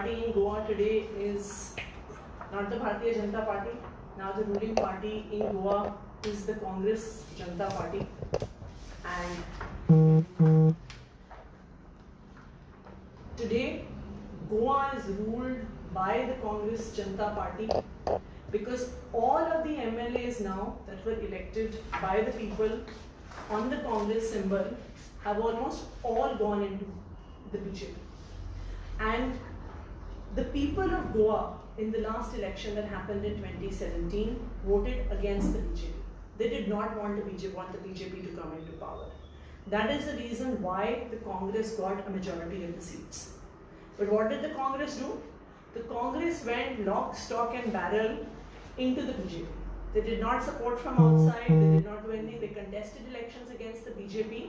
party in Goa today is not the Bharatiya Janata Party. Now the ruling party in Goa is the Congress Janata Party. And today Goa is ruled by the Congress Janata Party because all of the MLAs now that were elected by the people on the Congress symbol have almost all gone into the BJP. And the people of Goa in the last election that happened in 2017 voted against the BJP. They did not want the BJP to come into power. That is the reason why the Congress got a majority of the seats. But what did the Congress do? The Congress went lock, stock and barrel into the BJP. They did not support from outside, they did not do anything, they contested elections against the BJP,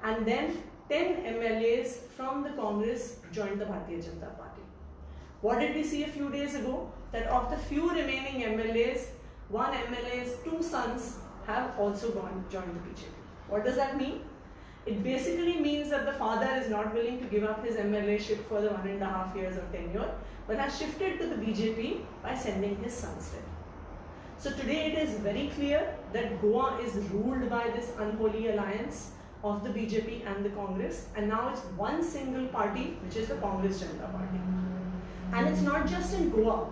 and then 10 MLAs from the Congress joined the Bharatiya Janata Party. What did we see a few days ago? That of the few remaining MLAs, one MLA's two sons have also joined the BJP. What does that mean? It basically means that the father is not willing to give up his MLA-ship for the 1.5 years of tenure, but has shifted to the BJP by sending his sons there. So today it is very clear that Goa is ruled by this unholy alliance of the BJP and the Congress, and now it's one single party, which is the Congress Janata Party. And it's not just in Goa.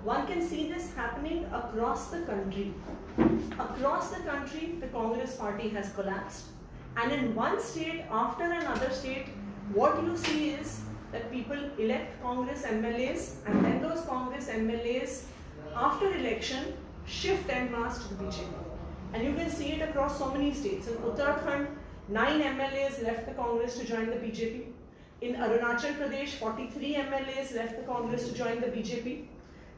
One can see this happening across the country. Across the country, the Congress party has collapsed. And in one state after another state, what you see is that people elect Congress MLAs, and then those Congress MLAs, after election, shift en masse to the BJP. And you can see it across so many states. In Uttarakhand, 9 MLAs left the Congress to join the BJP. In Arunachal Pradesh, 43 MLAs left the Congress to join the BJP.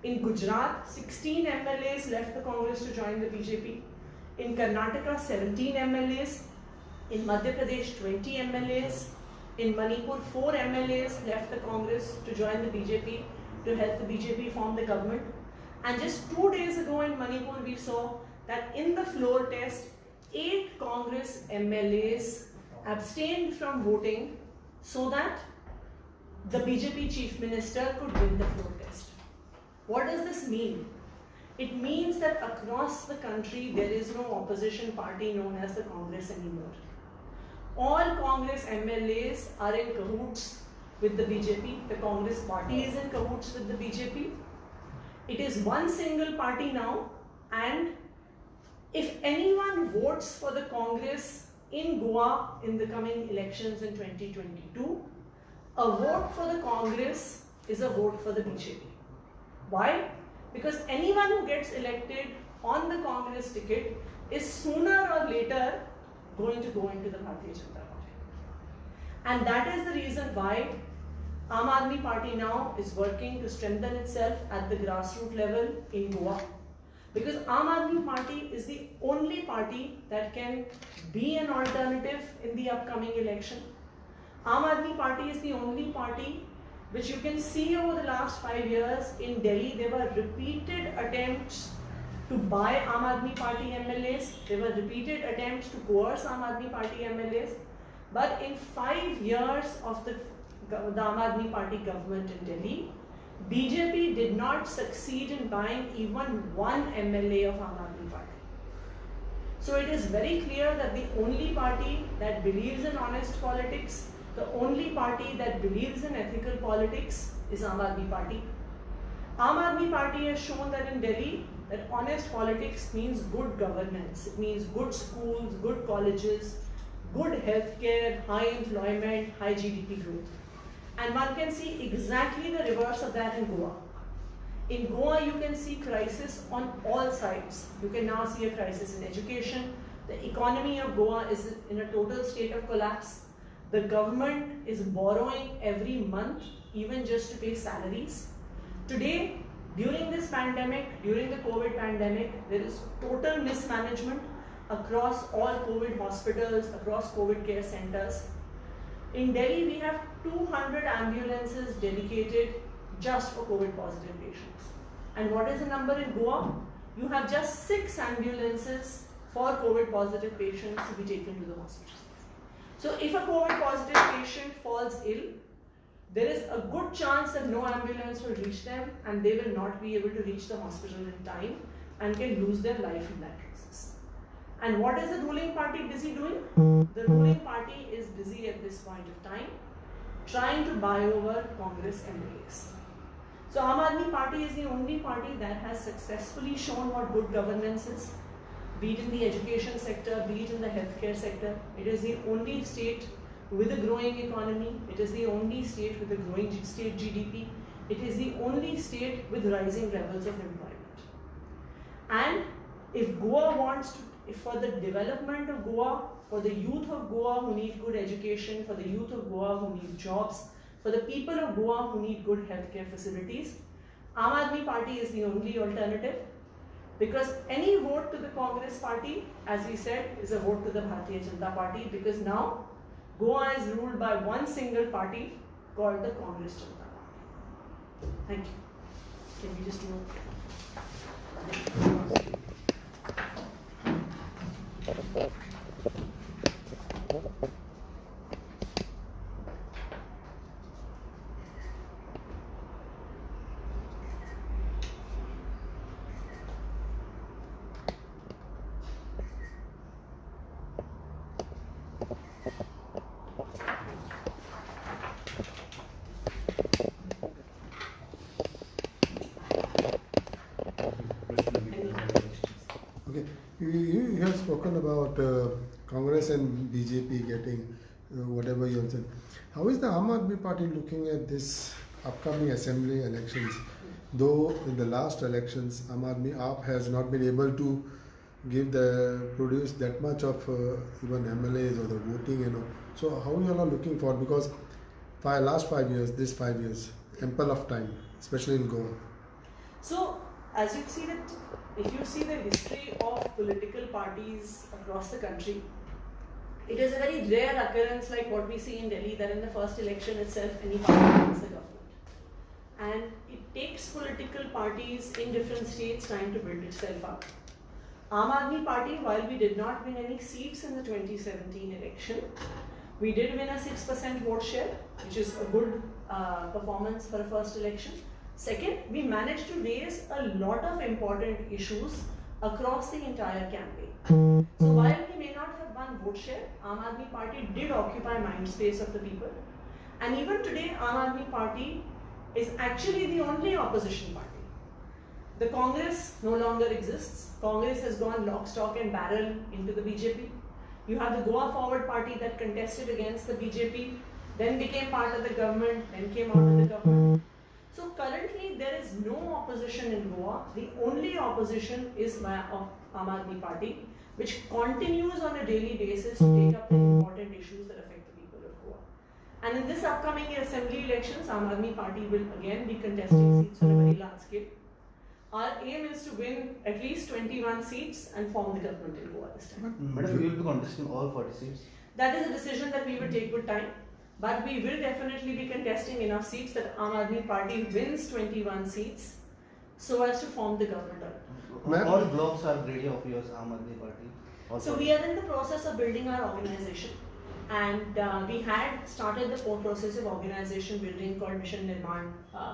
In Gujarat, 16 MLAs left the Congress to join the BJP. In Karnataka, 17 MLAs. In Madhya Pradesh, 20 MLAs. In Manipur, 4 MLAs left the Congress to join the BJP to help the BJP form the government. And just 2 days ago in Manipur, we saw that in the floor test, 8 Congress MLAs abstained from voting so that the BJP chief minister could win the floor test. What does this mean? It means that across the country, there is no opposition party known as the Congress anymore. All Congress MLAs are in cahoots with the BJP. The Congress party is in cahoots with the BJP. It is one single party now, and if anyone votes for the Congress in Goa in the coming elections in 2022, a vote for the Congress is a vote for the BJP. Why? Because anyone who gets elected on the Congress ticket is sooner or later going to go into the Bharatiya Janata Party. And that is the reason why Aam Aadmi Party now is working to strengthen itself at the grassroots level in Goa. Because Aam Aadmi Party is the only party that can be an alternative in the upcoming election. Aam Aadmi Party is the only party which you can see over the last 5 years in Delhi. There were repeated attempts to buy Aam Aadmi Party MLAs. There were repeated attempts to coerce Aam Aadmi Party MLAs. But in 5 years of the Aam Aadmi Party government in Delhi, BJP did not succeed in buying even one MLA of Aam Aadmi Party. So it is very clear that the only party that believes in honest politics, the only party that believes in ethical politics is Aam Aadmi Party. Aam Aadmi Party has shown that in Delhi, that honest politics means good governance. It means good schools, good colleges, good healthcare, high employment, high GDP growth. And one can see exactly the reverse of that in Goa. In Goa, you can see crisis on all sides. You can now see a crisis in education. The economy of Goa is in a total state of collapse. The government is borrowing every month, even just to pay salaries. Today, during this pandemic, during the COVID pandemic, there is total mismanagement across all COVID hospitals, across COVID care centers. In Delhi, we have 200 ambulances dedicated just for COVID positive patients. And what is the number in Goa? You have just 6 ambulances for COVID positive patients to be taken to the hospital. So if a COVID positive patient falls ill, there is a good chance that no ambulance will reach them and they will not be able to reach the hospital in time and can lose their life in that process. And what is the ruling party busy doing? The ruling party is busy at this point of time trying to buy over Congress MLAs. So Aam Aadmi Party is the only party that has successfully shown what good governance is, be it in the education sector, be it in the healthcare sector. It is the only state with a growing economy. It is the only state with a growing state GDP. It is the only state with rising levels of employment. And if Goa wants to, if for the development of Goa, for the youth of Goa who need good education, for the youth of Goa who need jobs, for the people of Goa who need good healthcare facilities, Aam Aadmi Party is the only alternative, because any vote to the Congress party, as we said, is a vote to the Bharatiya Janata Party, because now Goa is ruled by one single party called the Congress Janata Party. Thank you. Can we just move? Okay, you have spoken about Congress and BJP getting whatever you have said. How is the Aam Aadmi Party looking at this upcoming assembly elections? Though in the last elections, Aam Aadmi AAP has not been able to produce that much of even MLAs or the voting, you know. So how you all are looking for, because last 5 years, this 5 years, ample of time, especially in Goa. So, as you see that, if you see the history of political parties across the country, it is a very rare occurrence like what we see in Delhi, that in the first election itself any party wins the government. And it takes political parties in different states time to build itself up. Aam Aadmi Party, while we did not win any seats in the 2017 election, we did win a 6% vote share, which is a good performance for a first election. Second, we managed to raise a lot of important issues across the entire campaign. So while we may not have won vote share, Aam Aadmi Party did occupy mind space of the people. And even today, Aam Aadmi Party is actually the only opposition party. The Congress no longer exists. Congress has gone lock, stock and barrel into the BJP. You have the Goa Forward Party that contested against the BJP, then became part of the government, then came out of the government. So currently there is no opposition in Goa. The only opposition is of Aam Aadmi Party, which continues on a daily basis to take up the important issues that affect the people of Goa. And in this upcoming assembly elections, Aam Aadmi Party will again be contesting seats on a very large scale. Our aim is to win at least 21 seats and form the government in Goa this time. Madam, we will be contesting all 40 seats. That is a decision that we will take with time. But we will definitely be contesting enough seats that Aam Aadmi Party wins 21 seats so as to form the government. All blocks are ready of yours, Aam Aadmi Party. So we are in the process of building our organization, and we had started the process of organization building called Mission Nirman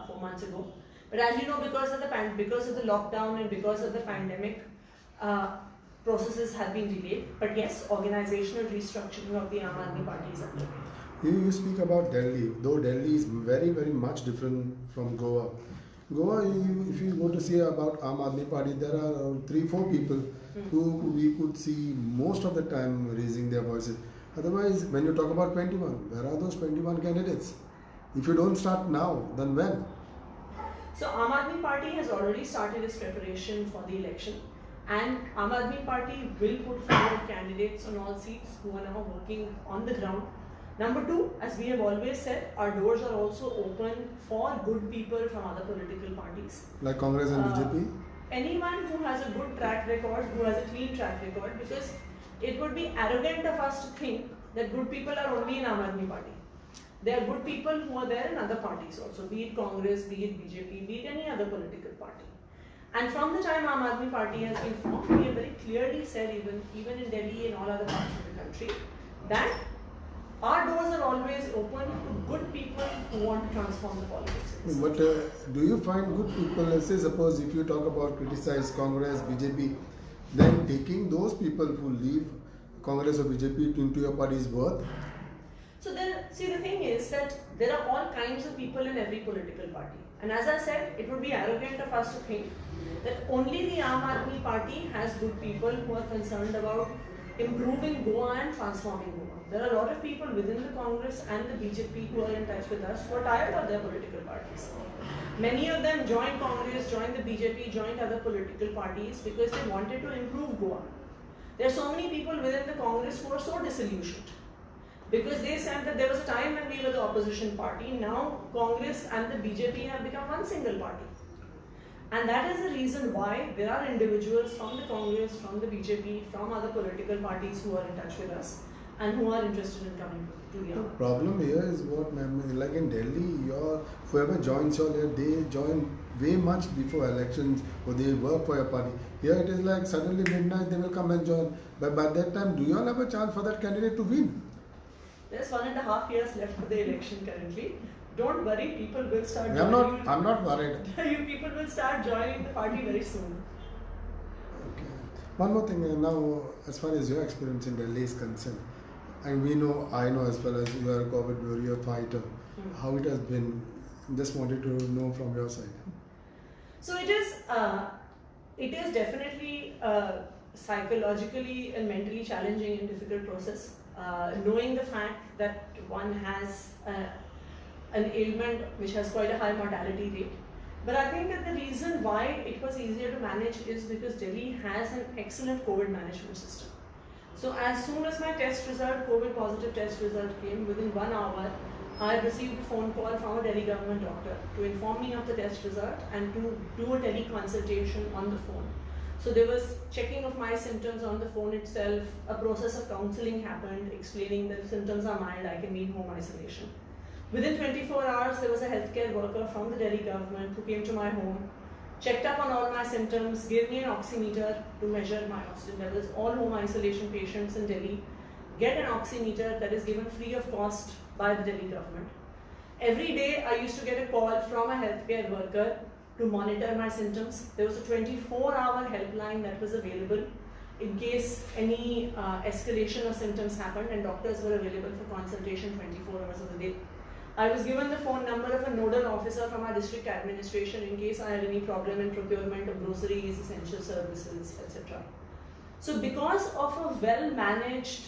4 months ago. But as you know, because of the lockdown and because of the pandemic, processes have been delayed. But yes, organizational restructuring of the Aam Aadmi Party is underway. You speak about Delhi, though Delhi is very, very much different from Goa. Goa, if you go to see about Aam Aadmi Party, there are 3-4 people who we could see most of the time raising their voices. Otherwise, when you talk about 21, where are those 21 candidates? If you don't start now, then when? So Aam Aadmi Party has already started its preparation for the election, and Aam Aadmi Party will put forward candidates on all seats who are now working on the ground. Number 2, as we have always said, our doors are also open for good people from other political parties. Like Congress and BJP? Anyone who has a good track record, who has a clean track record, because it would be arrogant of us to think that good people are only in Aam Aadmi Party. There are good people who are there in other parties also, be it Congress, be it BJP, be it any other political party. And from the time Aam Aadmi Party has been formed, we have very clearly said, even in Delhi and all other parts of the country, that Our doors are always open to good people who want to transform the politics. in this But do you find good people, let's say suppose if you talk about criticize Congress, BJP, then taking those people who leave Congress or BJP into your party is worth? So then, see, the thing is that there are all kinds of people in every political party. And as I said, it would be arrogant of us to think that only the Aam Aadmi Party has good people who are concerned about improving Goa and transforming Goa. There are a lot of people within the Congress and the BJP who are in touch with us who are tired of their political parties. Many of them joined Congress, joined the BJP, joined other political parties because they wanted to improve Goa. There are so many people within the Congress who are so disillusioned because they said that there was a time when we were the opposition party. Now Congress and the BJP have become one single party. And that is the reason why there are individuals from the Congress, from the BJP, from other political parties who are in touch with us and who are interested in coming to the The Aam. problem here is what, ma'am, like in Delhi, whoever joins your here, they join way much before elections or they work for your party. Here it is like suddenly midnight they will come and join. But by that time, do you all have a chance for that candidate to win? There's 1.5 years left for the election currently. Don't worry, people will start I'm joining. not worried. You people will start joining the party very soon. Okay. One more thing now, as far as your experience in Delhi is concerned, and I know as well as you are a COVID warrior fighter, how it has been. Just wanted to know from your side. So it is definitely psychologically and mentally challenging and difficult process. Knowing the fact that one has an ailment which has quite a high mortality rate. But I think that the reason why it was easier to manage is because Delhi has an excellent COVID management system. So as soon as my COVID positive test result came, within 1 hour, I received a phone call from a Delhi government doctor to inform me of the test result and to do a teleconsultation on the phone. So there was checking of my symptoms on the phone itself, a process of counseling happened, explaining that symptoms are mild, I can be in home isolation. Within 24 hours, there was a healthcare worker from the Delhi government who came to my home, checked up on all my symptoms, gave me an oximeter to measure my oxygen levels. All home isolation patients in Delhi get an oximeter that is given free of cost by the Delhi government. Every day, I used to get a call from a healthcare worker to monitor my symptoms. There was a 24-hour helpline that was available in case any escalation of symptoms happened, and doctors were available for consultation 24 hours of the day. I was given the phone number of a nodal officer from our district administration in case I had any problem in procurement of groceries, essential services, etc. So because of a well-managed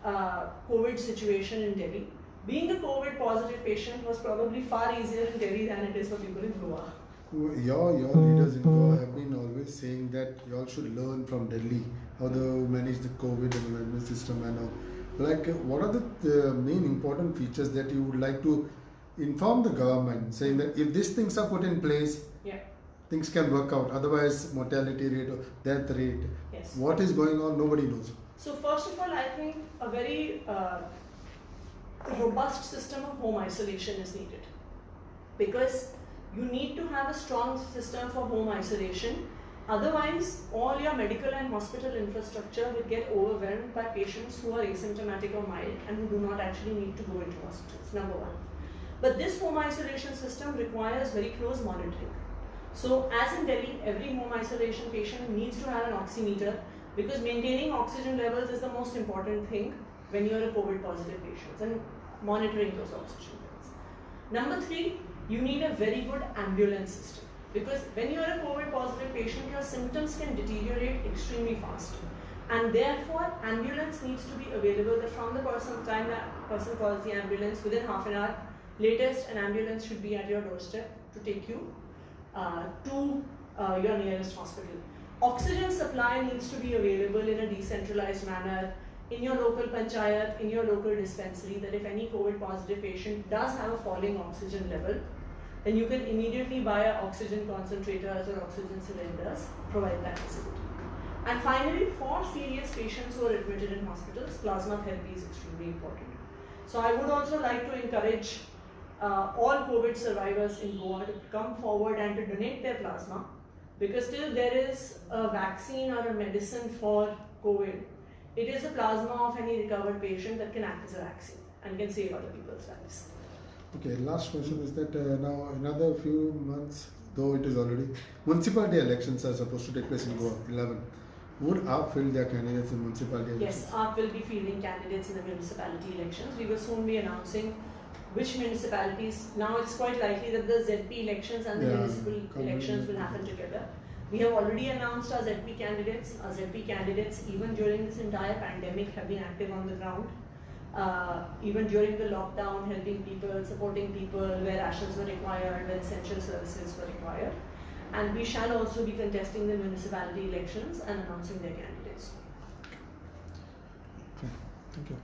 COVID situation in Delhi, being a COVID positive patient was probably far easier in Delhi than it is for people in Goa. Your leaders in Goa have been always saying that you all should learn from Delhi how to manage the COVID and management system and all. Like, what are the main important features that you would like to inform the government, saying that if these things are put in place, things can work out. Otherwise, mortality rate or death rate, what is going on, nobody knows. So first of all, I think a very robust system of home isolation is needed, because you need to have a strong system for home isolation. Otherwise, all your medical and hospital infrastructure will get overwhelmed by patients who are asymptomatic or mild and who do not actually need to go into hospitals, number one. But this home isolation system requires very close monitoring. So as in Delhi, every home isolation patient needs to have an oximeter, because maintaining oxygen levels is the most important thing when you are a COVID positive patient, and monitoring those oxygen levels. Number three, you need a very good ambulance system. Because when you are a COVID positive patient, your symptoms can deteriorate extremely fast. And therefore, ambulance needs to be available that from the time that person calls the ambulance, within half an hour, latest, an ambulance should be at your doorstep to take you to your nearest hospital. Oxygen supply needs to be available in a decentralized manner in your local panchayat, in your local dispensary, that if any COVID positive patient does have a falling oxygen level, then you can immediately buy oxygen concentrators or oxygen cylinders, provide that facility. And finally, for serious patients who are admitted in hospitals, plasma therapy is extremely important. So I would also like to encourage all COVID survivors in Goa to come forward and to donate their plasma, because till there is a vaccine or a medicine for COVID, it is the plasma of any recovered patient that can act as a vaccine. and can save other people's lives. Okay, last question is that now another few months, though it is already, municipality elections are supposed to take place in Goa, 11. Would AAP field their candidates in municipality elections? Yes, AAP will be fielding candidates in the municipality elections. We will soon be announcing which municipalities. Now it's quite likely that the ZP elections and the Yeah, municipal elections will happen together. We have already announced our ZP candidates. Our ZP candidates, even during this entire pandemic, have been active on the ground. Even during the lockdown, helping people, supporting people where rations were required, where essential services were required. And we shall also be contesting the municipality elections and announcing their candidates. Okay, thank you.